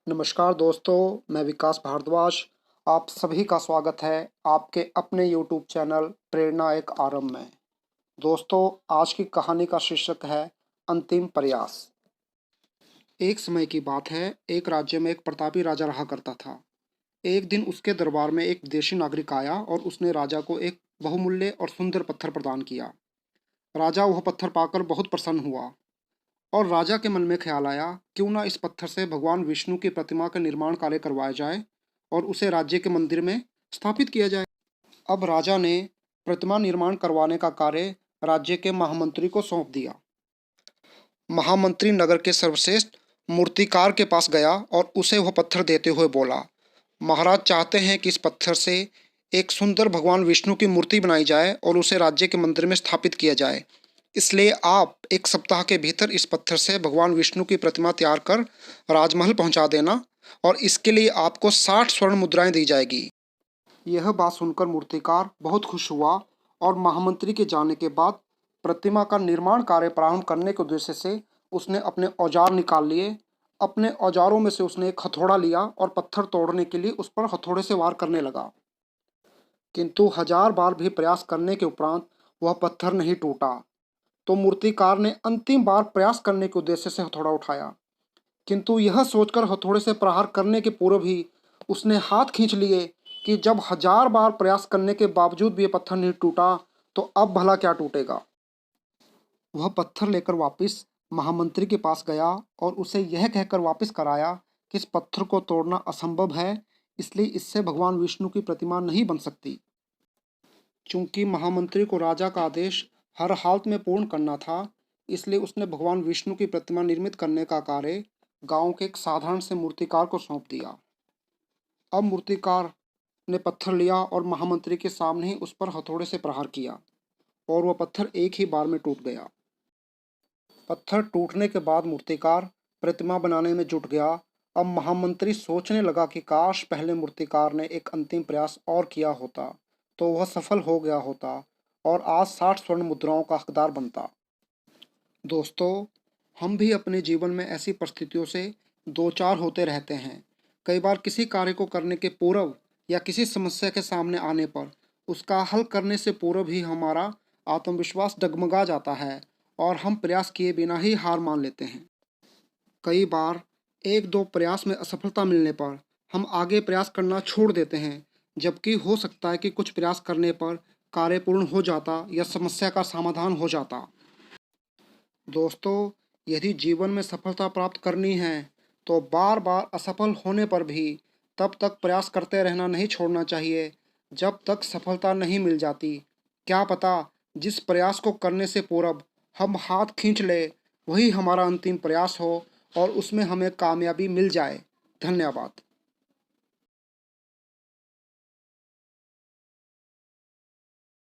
नमस्कार दोस्तों, मैं विकास भारद्वाज। आप सभी का स्वागत है आपके अपने यूट्यूब चैनल प्रेरणा एक आरंभ में। दोस्तों, आज की कहानी का शीर्षक है अंतिम प्रयास। एक समय की बात है, एक राज्य में एक प्रतापी राजा रहा करता था। एक दिन उसके दरबार में एक विदेशी नागरिक आया और उसने राजा को एक बहुमूल्य और सुंदर पत्थर प्रदान किया। राजा वह पत्थर पाकर बहुत प्रसन्न हुआ और राजा के मन में ख्याल आया, क्यों ना इस पत्थर से भगवान विष्णु की प्रतिमा का निर्माण कार्य करवाया जाए और उसे राज्य के मंदिर में स्थापित किया जाए। अब राजा ने प्रतिमा निर्माण करवाने का कार्य राज्य के महामंत्री को सौंप दिया। महामंत्री नगर के सर्वश्रेष्ठ मूर्तिकार के पास गया और उसे वह पत्थर देते हुए बोला, महाराज चाहते हैं कि इस पत्थर से एक सुंदर भगवान विष्णु की मूर्ति बनाई जाए और उसे राज्य के मंदिर में स्थापित किया जाए। इसलिए आप एक सप्ताह के भीतर इस पत्थर से भगवान विष्णु की प्रतिमा तैयार कर राजमहल पहुंचा देना और इसके लिए आपको 60 स्वर्ण मुद्राएं दी जाएगी। यह बात सुनकर मूर्तिकार बहुत खुश हुआ और महामंत्री के जाने के बाद प्रतिमा का निर्माण कार्य प्रारंभ करने के उद्देश्य से उसने अपने औजार निकाल लिए। अपने औजारों में से उसने एक हथौड़ा लिया और पत्थर तोड़ने के लिए उस पर हथौड़े से वार करने लगा। किंतु 1000 बार भी प्रयास करने के उपरांत वह पत्थर नहीं टूटा। तो मूर्तिकार ने अंतिम बार प्रयास करने के उद्देश्य से हथौड़ा उठाया, किंतु यह सोचकर हथौड़े से प्रहार करने के पूर्व ही उसने हाथ खींच लिए कि जब 1000 बार प्रयास करने के बावजूद भी यह पत्थर नहीं टूटा तो अब भला क्या टूटेगा। वह पत्थर लेकर वापस महामंत्री के पास गया और उसे यह कहकर वापस कराया कि इस पत्थर को तोड़ना असंभव है, इसलिए इससे भगवान विष्णु की प्रतिमा नहीं बन सकती। चूंकि महामंत्री को राजा का आदेश हर हालत में पूर्ण करना था, इसलिए उसने भगवान विष्णु की प्रतिमा निर्मित करने का कार्य गांव के एक साधारण से मूर्तिकार को सौंप दिया। अब मूर्तिकार ने पत्थर लिया और महामंत्री के सामने ही उस पर हथौड़े से प्रहार किया और वह पत्थर एक ही बार में टूट गया। पत्थर टूटने के बाद मूर्तिकार प्रतिमा बनाने में जुट गया। अब महामंत्री सोचने लगा कि काश पहले मूर्तिकार ने एक अंतिम प्रयास और किया होता तो वह सफल हो गया होता और आज 60 स्वर्ण मुद्राओं का हकदार बनता। दोस्तों, हम भी अपने जीवन में ऐसी परिस्थितियों से दो चार होते रहते हैं। कई बार किसी कार्य को करने के पूर्व या किसी समस्या के सामने आने पर उसका हल करने से पूर्व ही हमारा आत्मविश्वास डगमगा जाता है और हम प्रयास किए बिना ही हार मान लेते हैं। कई बार एक दो प्रयास में असफलता मिलने पर हम आगे प्रयास करना छोड़ देते हैं, जबकि हो सकता है कि कुछ प्रयास करने पर कार्य पूर्ण हो जाता या समस्या का समाधान हो जाता। दोस्तों, यदि जीवन में सफलता प्राप्त करनी है तो बार बार असफल होने पर भी तब तक प्रयास करते रहना नहीं छोड़ना चाहिए जब तक सफलता नहीं मिल जाती। क्या पता जिस प्रयास को करने से पूर्व हम हाथ खींच ले वही हमारा अंतिम प्रयास हो और उसमें हमें कामयाबी मिल जाए। धन्यवाद।